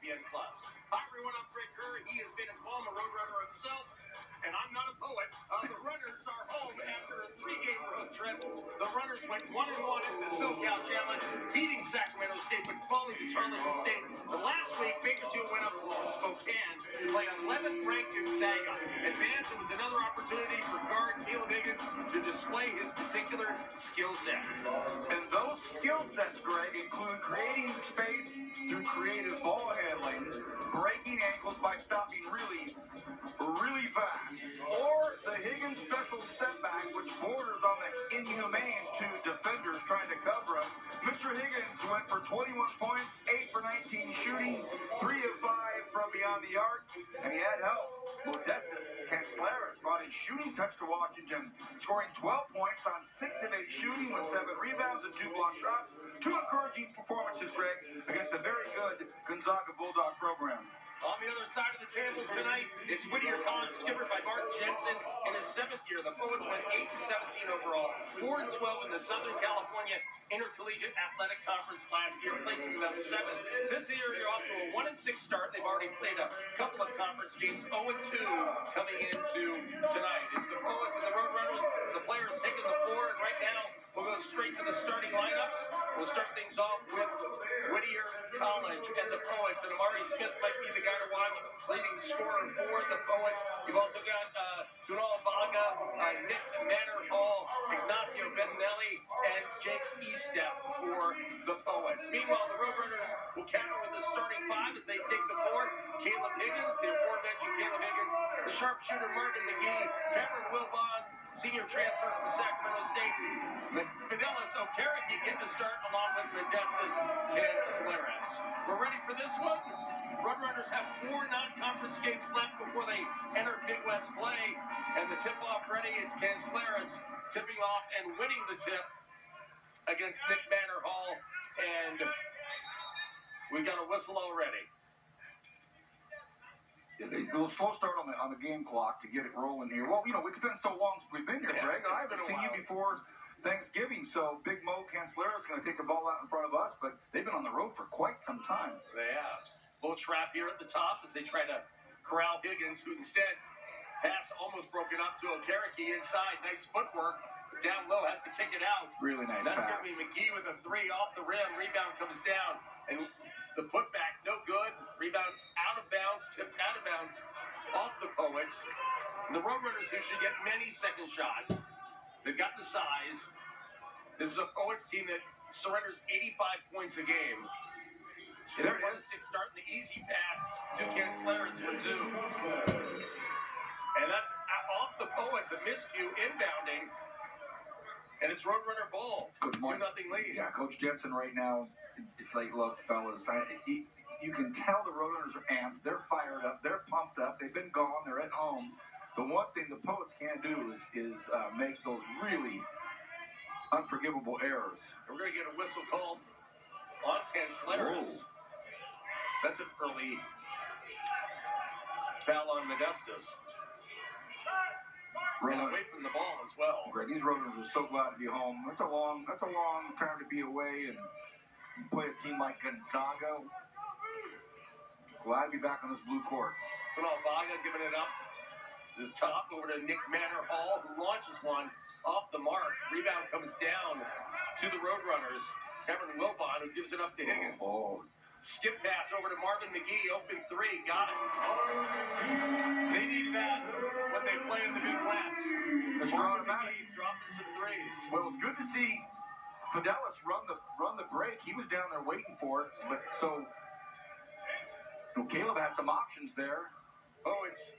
ESPN+. Hi, everyone. I'm Greg Kerr. He has been a former Roadrunner himself, and I'm not a poet. The Runners are home after a 3-game road trip. The Runners went 1-1 in the SoCal Challenge, beating Sacramento State but falling to Charleston State. The last week, Bakersfield went up to Spokane to play 11th-ranked Gonzaga. And fans, it was another opportunity for guard Caleb Higgins to display his particular skill set. And those skill sets, Greg, include creating space through creative ball handling, breaking ankles by stopping really fast, or the Higgins special step back, which borders on the inhumane to defenders trying to cover him. Mr. Higgins went for 21 points, 8 for 19 shooting, 3 of 5 from beyond the arc, and he had help. Modestus Cancelaris brought a shooting touch to Washington, scoring 12 points on 6 of 8 shooting with 7 rebounds and 2 block shots. 2 encouraging performances, Greg, against a very good Gonzaga Bulldog program. On the other side of the table tonight, it's Whittier College, skippered by Martin Jensen in his 7th year. The Poets went 8-17 overall, 4-12 in the Southern California Intercollegiate Athletic Conference last year, placing them 7th. This year, you're off to a 1-6 start. They've already played a couple of conference games, 0-2 coming into tonight. It's the Poets and the Roadrunners, the players taking the floor, and right now, we'll go straight to the starting lineups. We'll start things off with Whittier College and the Poets, and Amari Smith might be the guy to watch, leading scorer for the Poets. You've also got Dunal Vaga, Nick Manor Hall, Ignacio Benelli, and Jake Estep for the Poets. Meanwhile, the Roadrunners will counter with the starting 5 as they take the floor. Caleb Higgins, the aforementioned Caleb Higgins, the sharpshooter Marvin McGee, Cameron Wilbon, senior transfer from Sacramento State, Fidelis Okereke getting the start along with Modestus Cancelaris. We're ready for this one. Roadrunners have 4 non-conference games left before they enter Big West play, and the tip-off ready. It's Cancelaris tipping off and winning the tip against Nick Manor Hall, and we've got a whistle already. A little slow start on the game clock to get it rolling here. Well, it's been so long since we've been here, Greg. I haven't seen you before Thanksgiving, so Big Mo Cancelaris is going to take the ball out in front of us, but they've been on the road for quite some time. They have. Little trap here at the top as they try to corral Higgins, who instead pass almost broken up to Okereke inside. Nice footwork. Down low, has to kick it out. Really nice That's pass. That's going to be McGee with a 3 off the rim. Rebound comes down, and the putback, no good. Rebound out of bounds, tipped out of bounds off the Poets. And the Roadrunners, who should get many second shots. They've got the size. This is a Poets team that surrenders 85 points a game. There it is. Starting the easy pass to Cancelaris for 2. And that's off the Poets, a miscue inbounding. And it's Roadrunner ball. 2-0 lead. Yeah, Coach Jensen right now, it's like, look, fellas, you can tell the Roadrunners are amped. They're fired up. They're pumped up. They've been gone. They're at home. The one thing the Poets can't do is make those really unforgivable errors. And we're going to get a whistle called on Cancelaris. That's an early foul on Modestus. And away from the ball as well. Greg, these Roadrunners are so glad to be home. That's a long time to be away and play a team like Gonzaga. Glad to be back on this blue court. Dunal Vaga giving it up to the top over to Nick Manor Hall, who launches one off the mark. Rebound comes down to the Roadrunners. Cameron Wilbon, who gives it up to Higgins. Skip pass over to Marvin McGee, open 3, got it. They need that when they play in the Big West. Marvin McGee dropping some 3s. Well, it's good to see Fidelis run the break. He was down there waiting for it, but so Caleb had some options there. It's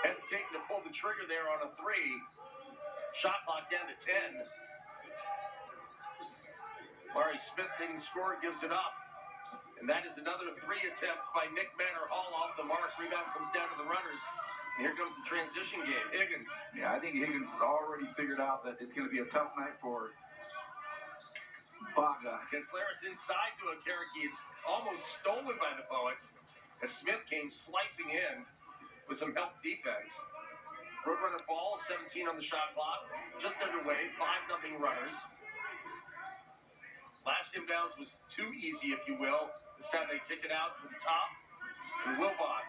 hesitating to pull the trigger there on a 3. Shot clock down to 10. Amari Smith didn't score, gives it up. And that is another 3 attempt by Nick Manor Hall off the mark. Rebound comes down to the Runners. And here comes the transition game. Higgins. Yeah, I think Higgins already figured out that it's going to be a tough night for Vaga. Cancelaris inside to Okereke. It's almost stolen by the Poets as Smith came slicing in with some help defense. Roadrunner ball, 17 on the shot clock. Just underway, 5-0 Runners. Last inbounds was too easy, if you will. This time they kick it out to the top. And Wilbon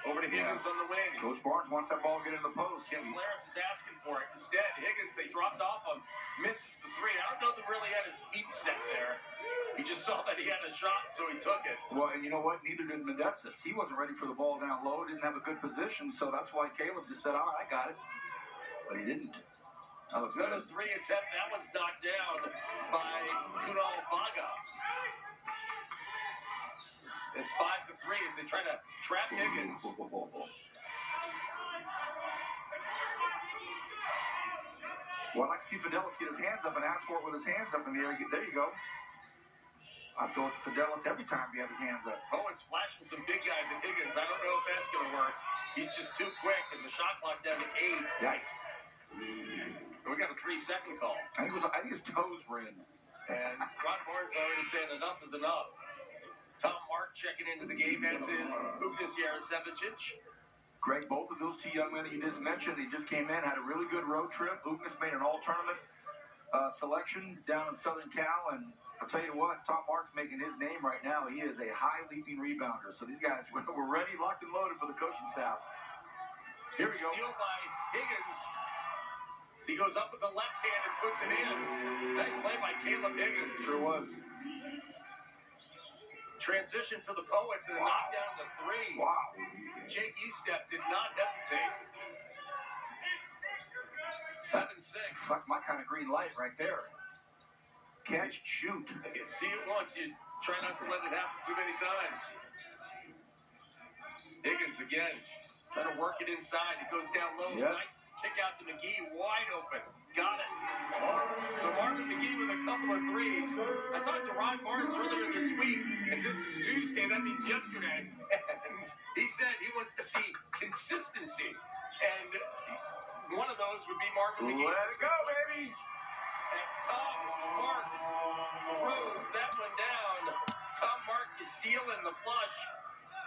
over to Higgins on the wing. Coach Barnes wants that ball to get in the post. Laris is asking for it. Instead, Higgins, they dropped off him, misses the three. I don't know if he really had his feet set there. He just saw that he had a shot, so he took it. Well, and you know what? Neither did Modestus. He wasn't ready for the ball down low, didn't have a good position, so that's why Caleb just said, all right, I got it. But he didn't. Another three attempt. That one's knocked down by Kunal Baga. It's 5-3 as they try to trap Higgins. Well, I'd like to see Fidelis get his hands up and ask for it with his hands up in the air. There you go. I thought Fidelis every time he had his hands up. Owen's flashing some big guys at Higgins. I don't know if that's going to work. He's just too quick, and the shot clock down to 8. Yikes. We got a 3-second call. I think his toes were in. And Ron Barnes already saying enough is enough. Tom Mark checking into the game, as is Ugnis Yarosevicic. Greg, both of those two young men that you just mentioned, they just came in, had a really good road trip. Ugnis made an all-tournament selection down in Southern Cal, and I'll tell you what, Tom Mark's making his name right now. He is a high-leaping rebounder. So these guys were ready, locked and loaded for the coaching staff. Here we go. Steal by Higgins. He goes up with the left hand and puts it in. Nice play by Caleb Higgins. Sure was. Transition for the Poets and a knockdown to 3. Wow. Jake Estep did not hesitate. 7-6. That's my kind of green light right there. Catch, shoot. You see it once, you try not to let it happen too many times. Higgins again, trying to work it inside. It goes down low. Yep. Nice kick out to McGee, wide open. Got it. So Marvin McGee with a couple of threes. I talked to Ron Barnes earlier this week, and since it's Tuesday, that means yesterday. And he said he wants to see consistency. And one of those would be Marvin McGee. Let it go, baby. As Tom Mark throws that one down. Tom Mark is stealing the flush,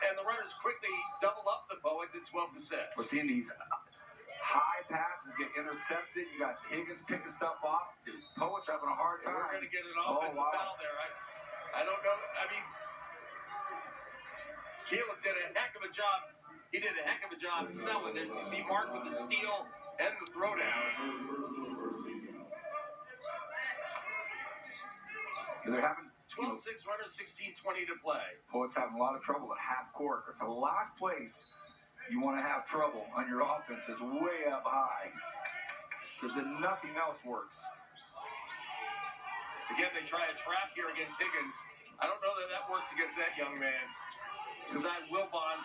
and the runners quickly double up the Poets at 12-6. We're seeing these high passes get intercepted. You got Higgins picking stuff off. The Poets are having a hard time. We're going to get an offensive foul there. I don't know. I mean, Caleb did a heck of a job. He did a heck of a job selling it. You see Mark with the steal and the throwdown. They're having 12-6 runners, 16-20 to play. Poets having a lot of trouble at half court. It's the last place you want to have trouble on your offense is way up high, because then nothing else works. Again, they try a trap here against Higgins. I don't know that that works against that young man. Inside Wilbon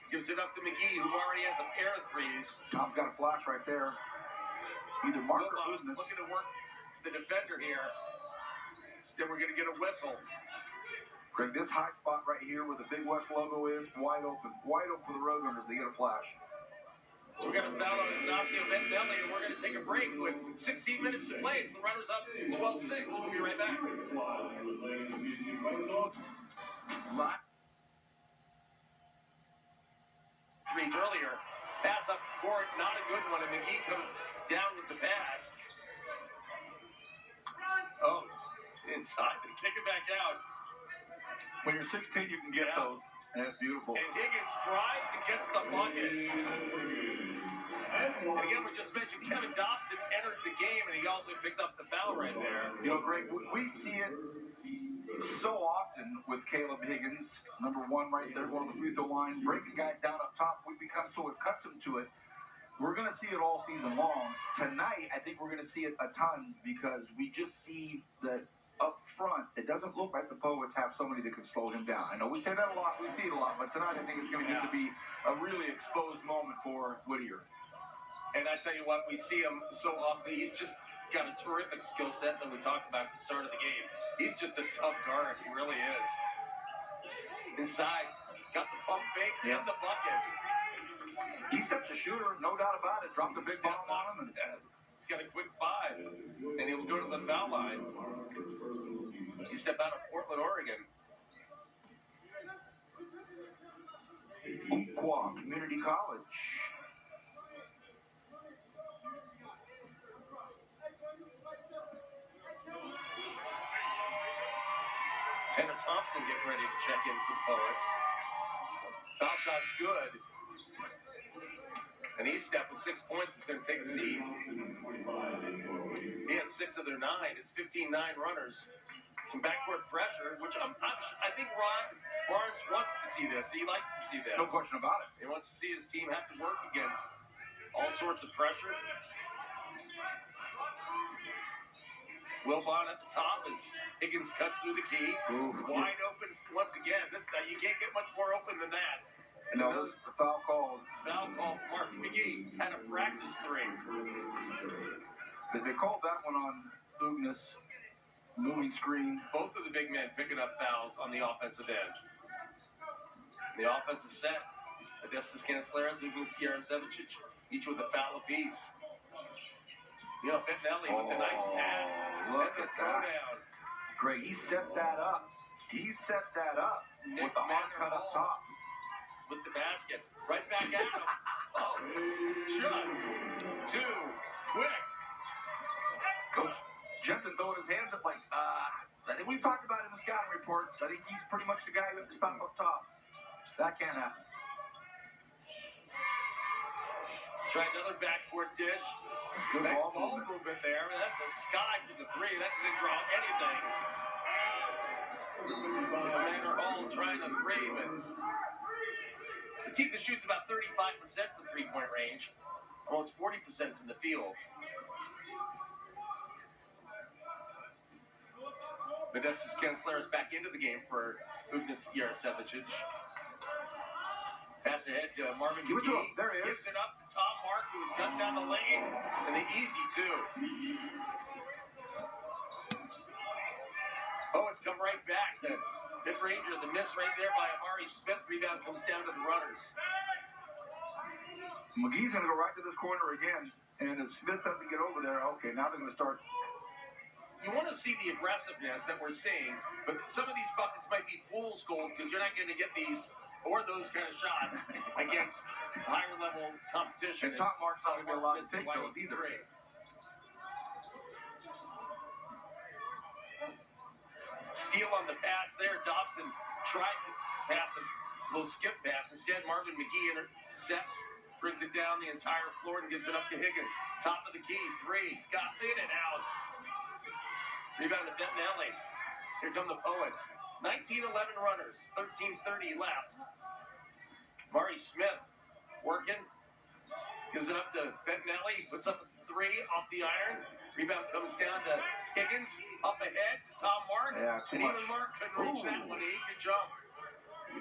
gives it up to McGee, who already has a pair of threes. Tom's got a flash right there. Either Mark or Wilbon Ugnis. looking to work the defender here. Still, we're going to get a whistle. Greg, this high spot right here where the Big West logo is, wide open. Wide open for the Roadrunners. They get a flash. So we're going to foul on Ignacio Ventelli, and we're going to take a break with 16 minutes to play. It's the runners up 12-6. We'll be right back. Three earlier. Pass up court, not a good one, and McGee comes down with the pass. Oh, inside. They kick it back out. When you're 16, you can get those. And it's beautiful. And Higgins drives and gets the bucket. And again, we just mentioned Kevin Dobson entered the game, and he also picked up the foul right there. You know, Greg, we see it so often with Caleb Higgins, number one right there, one of the free throw line, breaking guys down up top. We've become so accustomed to it. We're going to see it all season long. Tonight, I think we're going to see it a ton, because we just see that up front, it doesn't look like the Poets have somebody that can slow him down. I know we say that a lot, we see it a lot, but tonight I think it's going to get to be a really exposed moment for Whittier. And I tell you what, we see him so often. He's just got a terrific skill set that we talked about at the start of the game. He's just a tough guard. He really is. Inside, got the pump fake and the bucket. He steps a shooter, no doubt about it. Dropped a big bomb on him. He's got a quick 5, and he'll go to the foul line. He stepped out of Portland, Oregon. Umpqua Community College. Tanner Thompson getting ready to check in for the Poets. Foul shot's good. And Eastep with 6 points is going to take a seat. He has 6 of their 9. It's 15-9 runners. Some backcourt pressure, which I think Ron Barnes wants to see this. He likes to see this. No question about it. He wants to see his team have to work against all sorts of pressure. Wilbon at the top as Higgins cuts through the key. Ooh, wide open once again. You can't get much more open than that. And no, the foul called. Foul call. Mark McGee had a practice 3. They called that one on Ugnes. Moving screen. Both of the big men picking up fouls on the offensive end. The offensive set. Adestas Canceleras, Ugnes Yarosevich, each with a foul apiece. You know, Bettinelli with the nice pass. Look at that. Down. Great. He set that up. Nick with the hard cut up top. With the basket. Right back at him. Oh, just too quick. Coach Jensen throwing his hands up like, I think we've talked about it in the scouting reports. I think he's pretty much the guy who has to stop up top. That can't happen. Try another backcourt dish. Good nice ball movement there. That's a sky for the 3. That didn't draw anything. Commander Hall trying a 3, but it's a team that shoots about 35% from three-point range, almost 40% from the field. Adestas Canceleras back into the game for Ugnes Yarosevich. Pass ahead to Marvin McGee. There he is. Gives it up to Tom Mark, who was cutting down the lane, and the easy 2. Oh, it's come right back. The mid-ranger, the miss right there by Amari Smith. Rebound comes down to the runners. McGee's going to go right to this corner again, and if Smith doesn't get over there, okay, now they're going to start. You want to see the aggressiveness that we're seeing, but some of these buckets might be fool's gold because you're not going to get these or those kind of shots against higher level competition. And top Mark's not going to be allowed to take those either. Steal on the pass there. Dobson tried to pass a little skip pass. Instead, Marvin McGee intercepts, brings it down the entire floor and gives it up to Higgins. Top of the key, 3. Got in and out. Rebound to Bettinelli. Here come the Poets. 19-11 runners, 13:30 left. Mari Smith working. Gives it up to Bettinelli. Puts up a 3 off the iron. Rebound comes down to Higgins. Up ahead to Tom Mark. Yeah, too and much. even Mark couldn't reach that one. He could jump.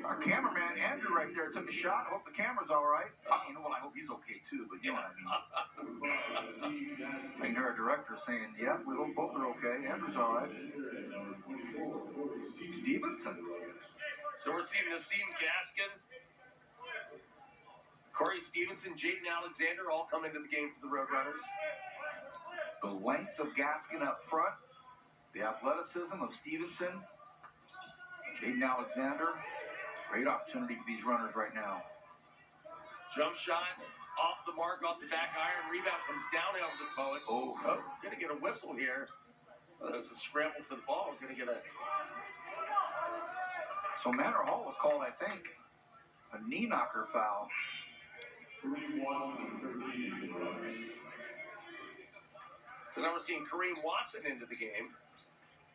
Our cameraman, Andrew, right there, took a shot. I hope the camera's all right. You know what? I hope he's okay, too. But you know what I mean. I can hear our director saying, yeah, we hope both are okay. Andrew's all right. Stevenson. So we're seeing Nassim Gaskin, Corey Stevenson, Jaden Alexander all come into the game for the Roadrunners. The length of Gaskin up front. The athleticism of Stevenson. Jaden Alexander. Great opportunity for these runners right now. Jump shot off the mark, off the back iron. Rebound comes down over the Poets. Oh, going to get a whistle here. There's a scramble for the ball. We're going to get a... So Manor Hall was called, I think, a knee knocker foul. So now we're seeing Kareem Watson into the game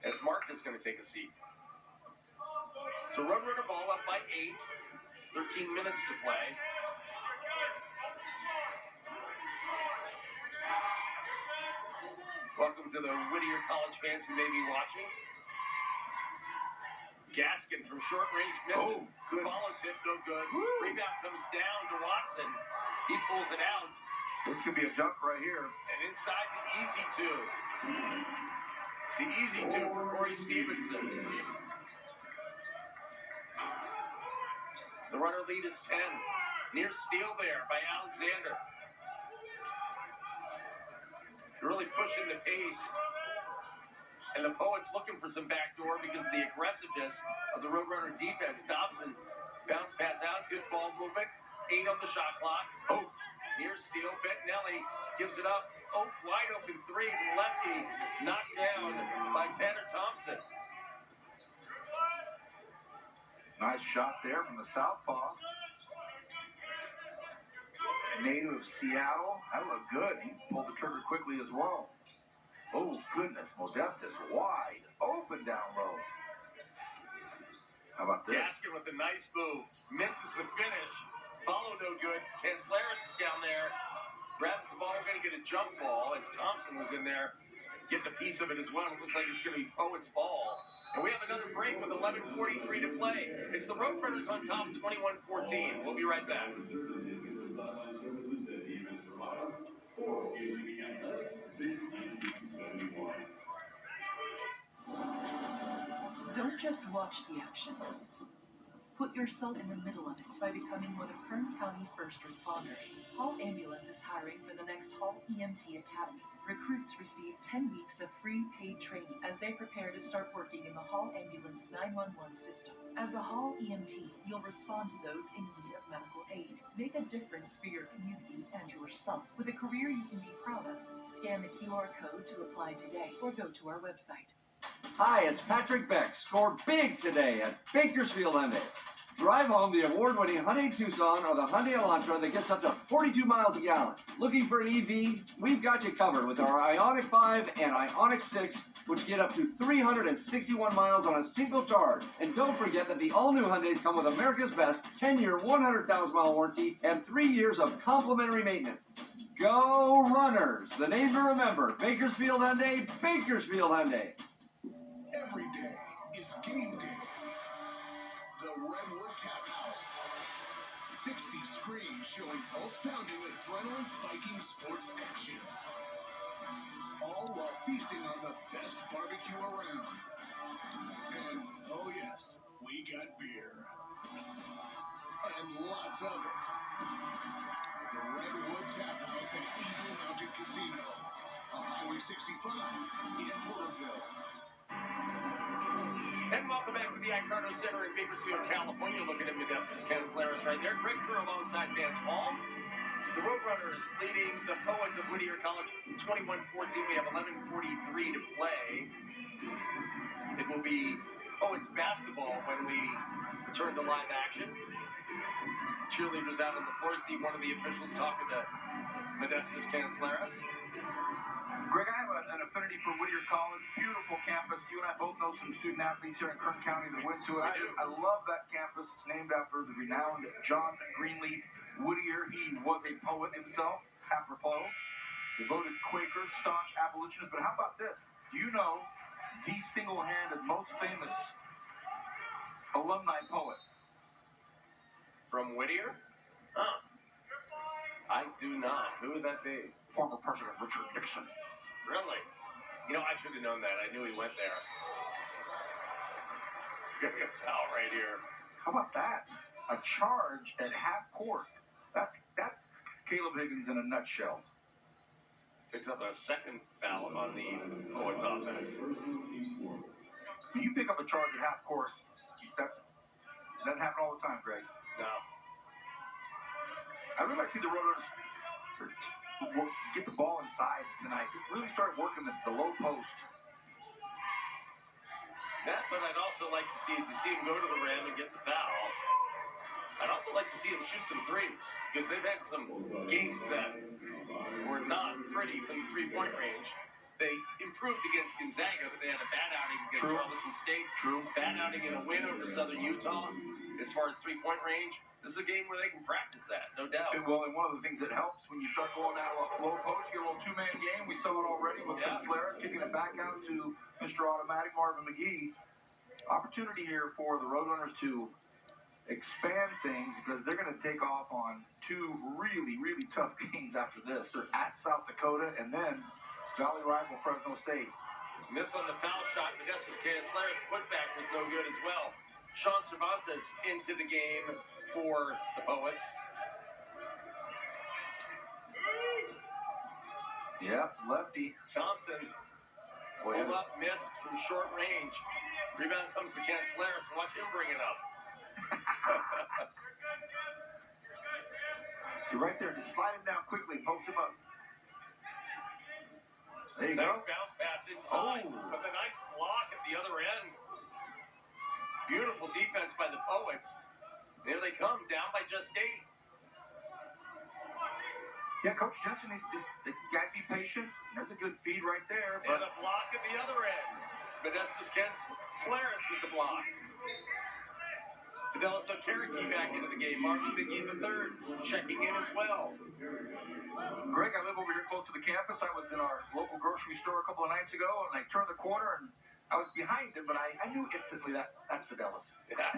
as Mark is going to take a seat. So Roadrunner ball up by 8. 13 minutes to play. Welcome to the Whittier College fans who may be watching. Gaskin from short range misses. Follows it, no good. Woo. Rebound comes down to Watson. He pulls it out. This could be a dunk right here. And inside the easy 2. The easy 2 for Corey Stevenson. The runner lead is 10. Near steal there by Alexander. Really pushing the pace. And the Poets looking for some backdoor because of the aggressiveness of the Roadrunner defense. Dobson, bounce pass out, good ball movement. 8 on the shot clock. Near steal, Bettinelli gives it up. Wide open 3 from lefty. Knocked down by Tanner Thompson. Nice shot there from the southpaw. Native of Seattle. That looked good. He pulled the trigger quickly as well. Oh, goodness. Modestus wide open down low. How about this? Gaskin with a nice move. Misses the finish. Follow no good. Cancelaris is down there. Grabs the ball. We're going to get a jump ball as Thompson was in there getting a piece of it as well. It looks like it's going to be Poet's ball. And we have another break with 11:43 to play. It's the Roadrunners on top, 21-14. We'll be right back. Don't just watch the action. Put yourself in the middle of it by becoming one of Kern County's first responders. Hall Ambulance is hiring for the next Hall EMT Academy. Recruits receive 10 weeks of free paid training as they prepare to start working in the Hall Ambulance 911 system. As a Hall EMT, you'll respond to those in need of medical aid. Make a difference for your community and yourself. With a career you can be proud of, scan the QR code to apply today or go to our website. Hi, it's Patrick Beck. Score big today at Bakersfield Hyundai. Drive home the award-winning Hyundai Tucson or the Hyundai Elantra that gets up to 42 miles a gallon. Looking for an EV? We've got you covered with our Ioniq 5 and Ioniq 6, which get up to 361 miles on a single charge. And don't forget that the all-new Hyundais come with America's best 10-year, 100,000-mile warranty and 3 years of complimentary maintenance. Go Runners! The name to remember, Bakersfield Hyundai, Bakersfield Hyundai. Every day is game day. The Redwood Tap House. 60 screens showing pulse-pounding, adrenaline-spiking sports action. All while feasting on the best barbecue around. And, oh yes, we got beer. And lots of it. The Redwood Tap House at Eagle Mountain Casino. On Highway 65 in Porterville. And welcome back to the Icarno Center in Bakersfield, California. Looking at Modestus Cancelaris right there. Greg Kerr alongside Vance Hall. The Roadrunners leading the Poets of Whittier College 21-14. We have 11:43 to play. It will be Poets basketball when we return to live action. Cheerleaders out on the floor. See one of the officials talking to Modestus Cancelaris. Greg, I have an affinity for Whittier College. Beautiful campus. You and I both know some student athletes here in Kern County that went to it. I love that campus. It's named after the renowned John Greenleaf Whittier. He was a poet himself, apropos. Devoted Quaker, staunch abolitionist. But how about this? Do you know the single-handed, most famous alumni poet? From Whittier? Huh. I do not. Who would that be? Former President Richard Nixon. Really? You know, I should have known that. I knew he went there. Got a foul right here. How about that? A charge at half court. That's Caleb Higgins in a nutshell. Picks up a second foul on the Poets offense. When you pick up a charge at half court, doesn't happen all the time, Greg. No. I really like to see the Roadrunners get the ball inside tonight. Just really start working the low post. That, but I'd also like to see, as you see him go to the rim and get the foul, I'd also like to see him shoot some threes, because they've had some games that were not pretty from the three-point range. They improved against Gonzaga, but they had a bad outing against Arlington State. True. Bad outing and a win over Southern Utah. As far as three-point range, this is a game where they can practice that, no doubt. Well, and one of the things that helps when you start going out low post, you get a little two-man game. We saw it already with Cancelaris kicking it back out to Mr. Automatic, Marvin McGee. Opportunity here for the Roadrunners to expand things because they're going to take off on two really, really tough games after this. They're at South Dakota and then Valley rival Fresno State. Miss on the foul shot. Modestus Cancelaris putback was no good as well. Sean Cervantes into the game for the Poets. Yep, lefty. Thompson pulled up, missed from short range. Rebound comes to Cancelaris. Watch him bring it up. See, right there, just slide him down quickly, post him up. There you go. Nice bounce pass inside, but the nice block at the other end. Beautiful defense by the Poets. Here they come, down by just 8. Yeah, Coach Jensen, he's got to be patient. There's a good feed right there. And a block at the other end. Modestus Solaris with the block. Fidelis Okereke back into the game. Marvin McGee III checking in as well. Greg, I live over here close to the campus. I was in our local grocery store a couple of nights ago, and I turned the corner, and I was behind him, but I knew instantly that's Fidelis. Yeah,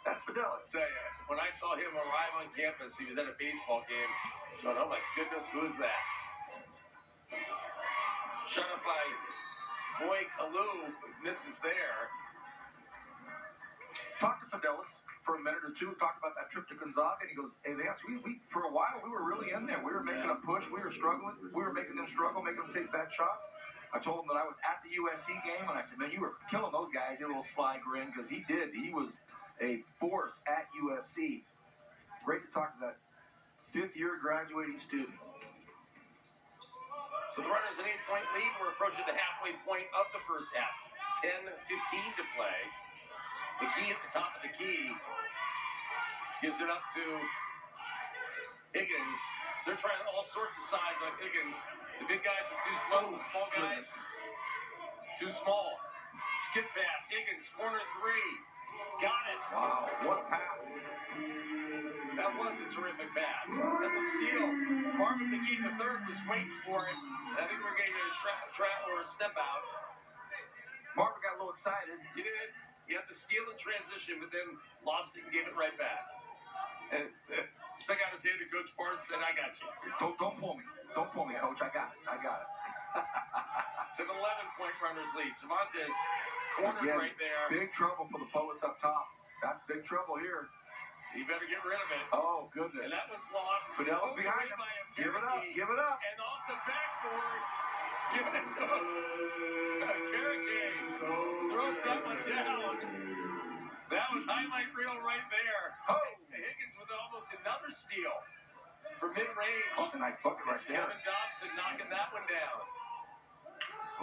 that's Fidelis. So, when I saw him arrive on campus, he was at a baseball game. So, oh my goodness, who is that? Shut up by Boy Kalou, misses there. Talked to Fidelis for a minute or two, talked about that trip to Gonzaga, and he goes, hey, Vance, we for a while, we were really in there. We were making a push. We were struggling. We were making them struggle, making them take bad shots. I told him that I was at the USC game, and I said, man, you were killing those guys. He had a little sly grin, because he did. He was a force at USC. Great to talk to that fifth-year graduating student. So the Runners an 8-point lead. We're approaching the halfway point of the first half. 10-15 to play. McGee at the top of the key. Gives it up to Higgins. They're trying all sorts of size on Higgins. The big guys are too slow. The small guys too small. Skip pass. Higgins, corner 3. Got it. Wow, what a pass. That was a terrific pass. And the steal. Marvin McGee III was waiting for it. I think we're getting a trap or a step out. Marvin got a little excited. He did. He had the steal in transition, but then lost it and gave it right back. And stuck out his hand to Coach Barnes, said, I got you. Don't pull me. Don't pull me, Coach. I got it. It's an 11-point Runners lead. Cervantes cornered Again, right there. Big trouble for the Poets up top. That's big trouble here. You better get rid of it. Oh, goodness. And that one's lost. Fidelis behind him. Give it up. Give it up. And off the backboard, give it to us. Okereke throws that one down. That was highlight reel right there. Oh. Higgins with almost another steal for mid-range. Oh, that's a nice bucket right there. Kevin Dobson knocking that one down.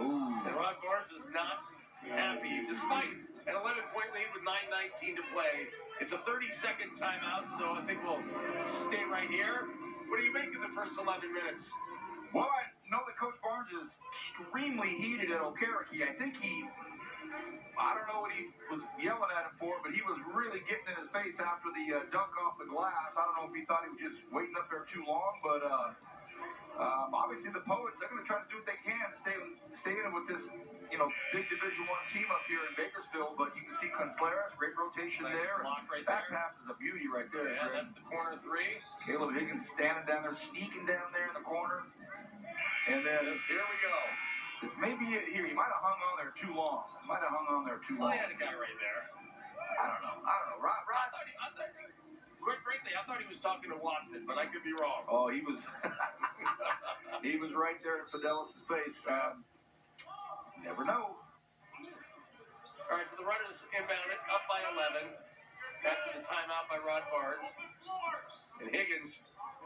Ooh. And Ron Barnes is not happy, despite an 11-point lead with 9:19 to play. It's a 30-second timeout, so I think we'll stay right here. What do you make of the first 11 minutes? Well, I know that Coach Barnes is extremely heated at Okereke. I think I don't know what he was yelling at him for, but he was really getting in his face after the dunk off the glass. I don't know if he thought he was just waiting up there too long, but obviously the Poets, they're going to try to do what they can to stay in it with this, big Division I team up here in Bakersfield. But you can see Consleras, great rotation there. Right that there. pass is a beauty right there. Yeah, Greg. that's the corner 3. Caleb Higgins standing down there, sneaking down there in the corner. And then Here we go. this may be it here. He might have hung on there too long. Well, he had a guy right there. I don't know. Rod. Quite frankly, I thought he was talking to Watson, but I could be wrong. Oh, he was he was right there in Fidelis' face. Never know. All right, so the Runners inbound it, up by 11 after the timeout by Rod Barnes. And Higgins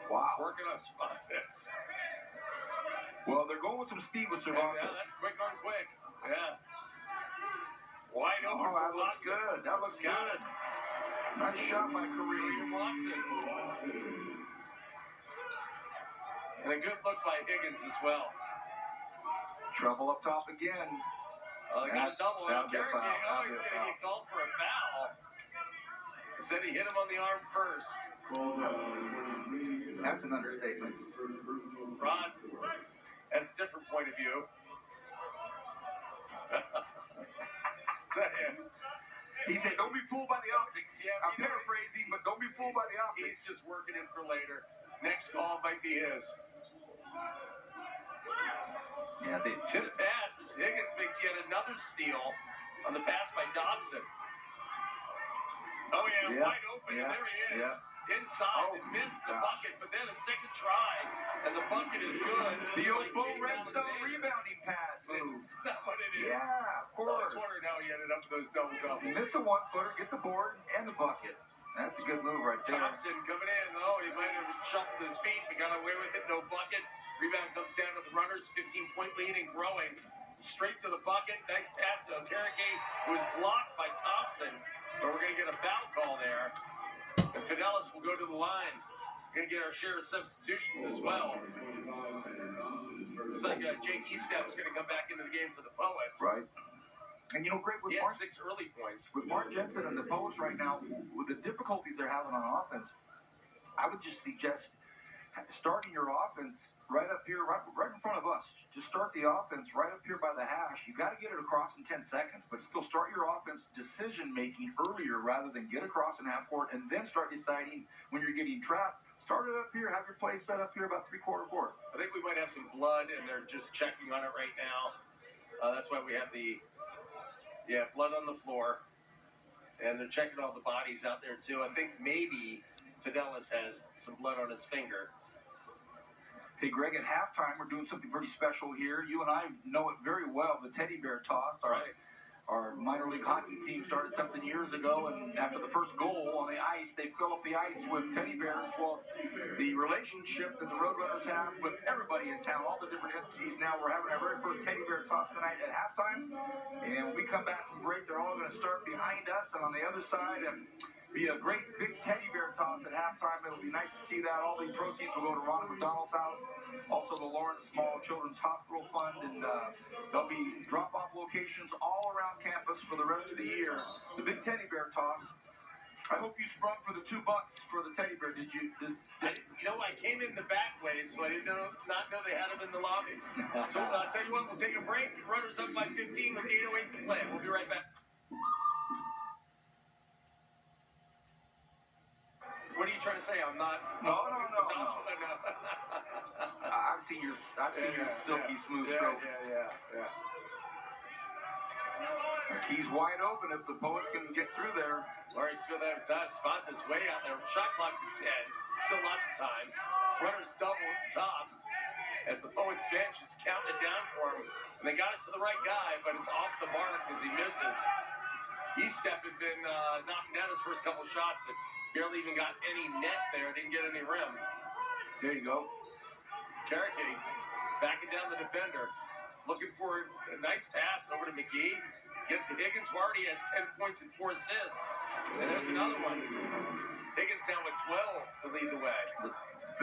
working on Cervantes. Well, they're going with some speed with Cervantes. Yeah, that's quick on quick. Yeah. Wide open Oh, for that looks Watson. good. That looks good. Nice shot by Kareem. William Watson. And a good look by Higgins as well. Trouble up top again. Oh, they got a double. That'll be a foul. Oh, he's going to get called for a foul. He said he hit him on the arm first. That's an understatement. Rod, that's a different point of view. He said, don't be fooled by the optics. Yeah, I'm paraphrasing, but don't be fooled by the optics. He's just working it for later. Next call might be his. Yeah, they To the pass as Higgins makes yet another steal on the pass by Dobson. Oh, yeah, wide open, and there he is. Yeah. Inside, and missed the bucket, but then a second try, and the bucket is good. The old Bo Redstone rebounding pad move. Is that what it is? Yeah, of I was course. wondering how he ended up with those double doubles. Miss a one-footer, get the board and the bucket. That's a good move right there. Thompson coming in. Oh, he might have shuffled his feet, but got away with it. No bucket. Rebound comes down to the Runners. 15-point lead and growing. straight to the bucket. Nice pass to Okereke, who was blocked by Thompson. But we're going to get a foul call there. And Fidelis will go to the line. We're going to get our share of substitutions as well. Looks like Jake Estep's going to come back into the game for the Poets. Right. And Greg, with He had Mark, 6 early points. with Mark Jensen and the Poets right now, with the difficulties they're having on offense, I would just suggest starting your offense right up here, right in front of us. Just start the offense right up here by the hash. You got to get it across in 10 seconds, but still start your offense decision-making earlier rather than get across in half court and then start deciding when you're getting trapped. Start it up here. Have your play set up here about three-quarter court. I think we might have some blood, and they're just checking on it right now. That's why we have blood on the floor, and they're checking all the bodies out there too. I think maybe Fidelis has some blood on his finger. Hey, Greg, at halftime, we're doing something pretty special here. You and I know it very well, the teddy bear toss. Our minor league hockey team started something years ago, and after the first goal on the ice, they fill up the ice with teddy bears. Well, the relationship that the Roadrunners have with everybody in town, all the different entities now, we're having our very first teddy bear toss tonight at halftime. And when we come back from break, they're all going to start behind us and on the other side and be a great big teddy bear toss at halftime. It'll be nice to see that. All the proceeds will go to Ronald McDonald's house, also the Lawrence Small Children's Hospital Fund, and there'll be drop-off locations all around campus for the rest of the year. The big teddy bear toss. I hope you sprung for the $2 for the teddy bear. Did you? I came in the back way, so I did not know they had them in the lobby. So I'll tell you what, we'll take a break. Runners up by 15 with 8:08 to play. We'll be right back. What are you trying to say? I'm not. No. I've seen your silky smooth stroke. Yeah. The key's wide open if the Poets can get through there. Laurie Smith out of time. Spot is way out there. Shot clock's at 10. Still lots of time. Runners double at the top as the Poets bench is counting it down for him. And they got it to the right guy, but it's off the mark as he misses. Estep had been knocking down his first couple shots, but barely even got any net there. Didn't get any rim. There you go. Okereke backing down the defender. Looking for a nice pass over to McGee. Get it to Higgins, who already has 10 points and 4 assists. And there's another one. Higgins now with 12 to lead the way. The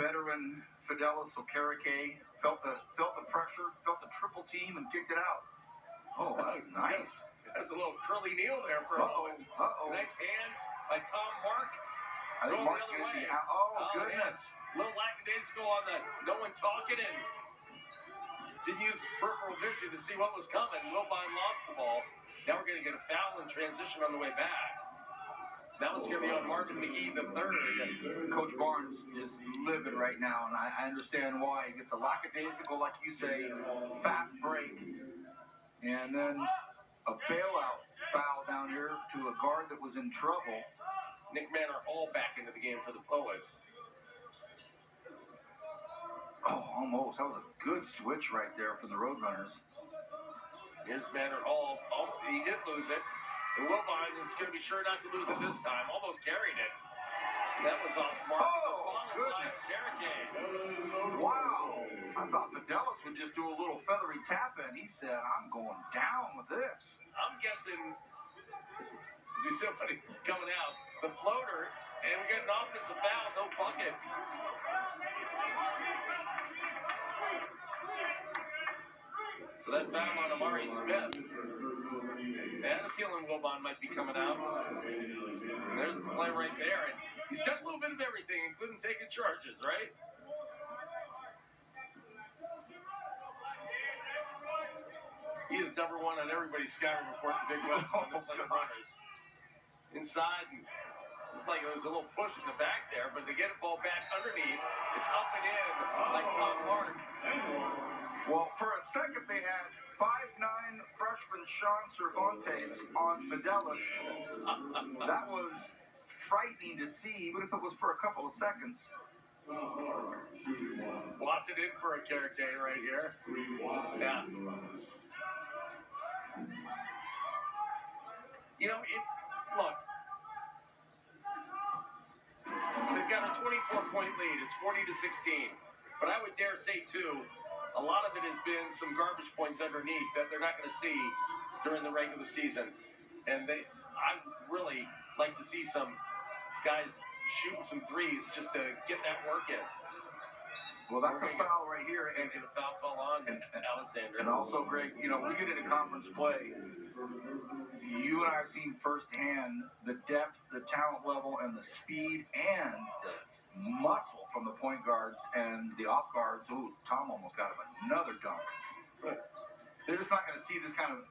veteran Fidelis Okereke felt the pressure, felt the triple team, and kicked it out. Oh, that was nice. That's a little curly kneel there for a moment. Nice hands by Tom Mark. I think Mark's going to be out. Oh, goodness. A little lackadaisical on the no one talking, and didn't use peripheral vision to see what was coming. Wilbine lost the ball. Now we're going to get a foul in transition on the way back. That one's going to be on Marvin McGee the third. Coach Barnes is livid right now, and I understand why. He gets a lackadaisical, like you say, fast break, and then a bailout foul down here to a guard that was in trouble. Nick Manor all back into the game for the Poets. Oh, almost. That was a good switch right there for the Roadrunners. Here's Manor Hall. Oh, he did lose it. And Wilbine is going to be sure not to lose it this time. Almost carried it. That was off mark. Oh, goodness. Wow. I thought Fidelis would just do a little feathery tap in. He said, I'm going down with this. I'm guessing, as we see somebody coming out, the floater, and we got an offensive foul, no bucket. So that foul on Amari Smith. And I had a feeling Wilbon might be coming out. And there's the play right there. And he's done a little bit of everything, including taking charges, right? He is number one on everybody's scouting report, the Big West, on the play runners. Inside, and looked like it was a little push in the back there, but they get the ball back underneath. It's up and in by Tom Mark. Well, for a second, they had 5'9" freshman Sean Cervantes on Fidelis. That was frightening to see, even if it was for a couple of seconds. Watson in for a Okereke right here. Yeah. Look, they've got a 24-point lead. It's 40-16. But I would dare say, too, a a lot of it has been some garbage points underneath that they're not going to see during the regular season. And I really like to see some guys shooting some threes just to get that work in. Well, that's a foul right here, And get a foul call on Alexander. And also, Greg, you know, we get into conference play. You and I have seen firsthand the depth, the talent level, and the speed, and the muscle from the point guards and the off guards. Ooh, Tom almost got him another dunk. They're just not going to see this kind of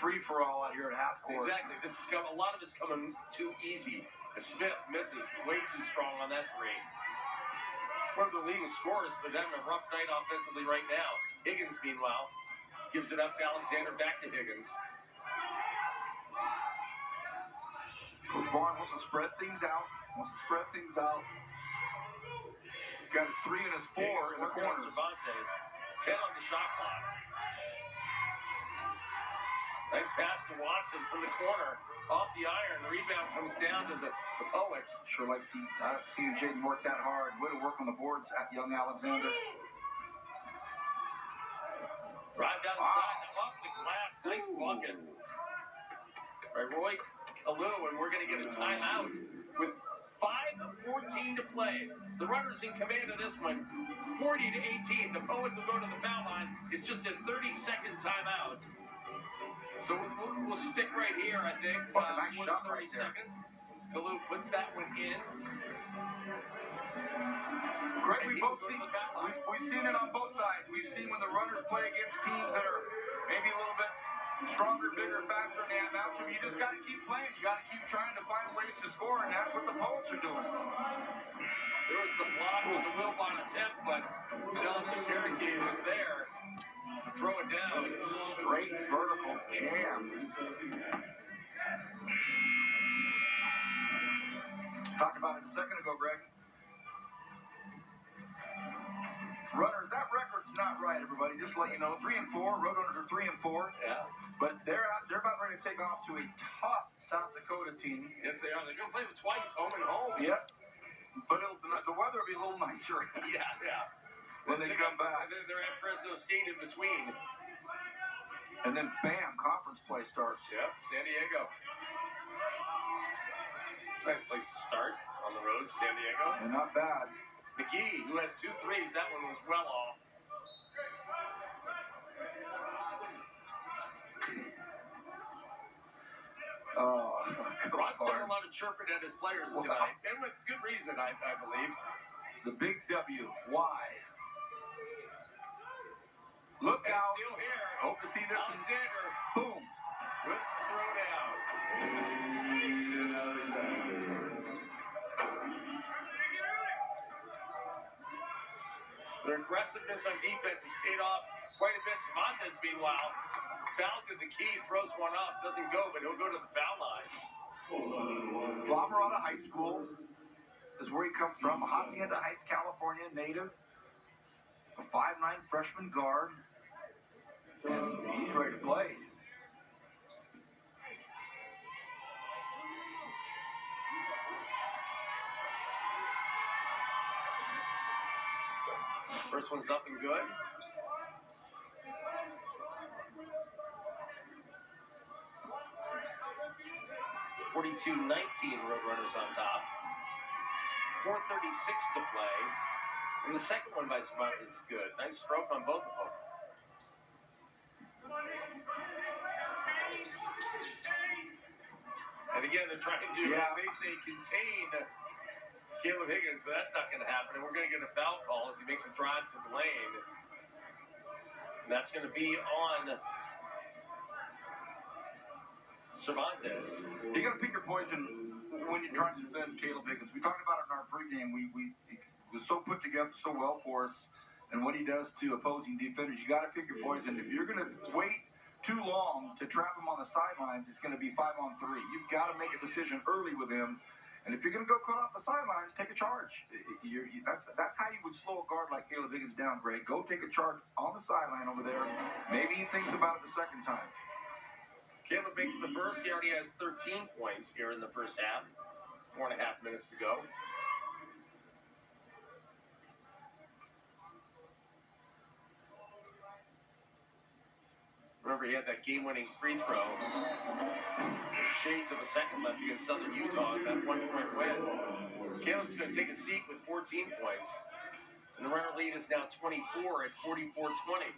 free-for-all out here at half court. Exactly. This is a lot of it's coming too easy. Smith misses way too strong on that three. One of the leading scorers, but having a rough night offensively right now. Higgins, meanwhile, gives it up to Alexander, back to Higgins. Coach Barnes wants to spread things out. He's got his 3 and his 4 in the corners. Cervantes, 10 on the shot clock. Nice pass to Watson from the corner, off the iron. The rebound comes down to the Poets. Sure like seeing Jaden work that hard. Way to work on the boards at young Alexander. Drive down the side, now off the glass. Nice bucket. All right, Roy Kalou, and we're going to get a timeout with 5:14 to play. The Runners in command of this one, 40-18. The Poets will go to the foul line. It's just a 30-second timeout. So we'll stick right here, I think. That's a nice shot right there. Seconds. Kalou puts that one in. Greg, we've seen it on both sides. We've seen when the Runners play against teams that are maybe a little bit stronger, bigger, faster in the matchup. You just got to keep playing. You got to keep trying to find ways to score, and that's what the Poets are doing. There was the block with the Wilbon attempt, but Nelson Barricade was there to throw it down. Straight vertical jam. Talked about it a second ago, Greg. Runners, that record's not right, everybody. Just to let you know, 3 and 4. Roadrunners are 3 and 4. Yeah. But they're about ready to take off to a tough South Dakota team. Yes, they are. They're going to play them twice, home and home. Yep. But the weather will be a little nicer. Yeah. When they come back. And then they're at Fresno State in between. And then, bam, conference play starts. Yep, San Diego. Nice place to start on the road, San Diego. And not bad. McGee, who has 2 threes, that one was well off. Rod's done a lot of chirping at his players tonight, and with good reason, I believe. The big W. Why? Look out. Still here. Hope to see this Alexander. Boom. With the throwdown. Their aggressiveness on defense has paid off quite a bit. Cervantes, meanwhile, fouled to the key, throws one up, doesn't go, but he'll go to the foul line. La Mirada High School is where he comes from. Hacienda Heights, California native. A 5'9" freshman guard. And he's ready to play. First one's up and good. (42-19) Roadrunners on top. 4:36 to play. And the second one by Cervantes is good. Nice stroke on both of them. And again, they're trying to, as they say, contain Caleb Higgins, but that's not going to happen. And we're going to get a foul call as he makes a drive to the lane. And that's going to be on Cervantes. You got to pick your poison when you're trying to defend Caleb Higgins. We talked about it in our pregame. He was so put together so well for us, and what he does to opposing defenders. You got to pick your poison. If you're going to wait too long to trap him on the sidelines, it's going to be 5-on-3. You've got to make a decision early with him. And if you're going to go cut off the sidelines, take a charge. That's how you would slow a guard like Caleb Higgins down, Greg. Go take a charge on the sideline over there. Maybe he thinks about it the second time. Caleb makes the first. He already has 13 points here in the first half. 4.5 minutes to go. Remember, he had that game-winning free throw. Shades of a second left against Southern Utah in that one-point win. Caleb's going to take a seat with 14 points. And the Runner lead is now 24 at 44-20.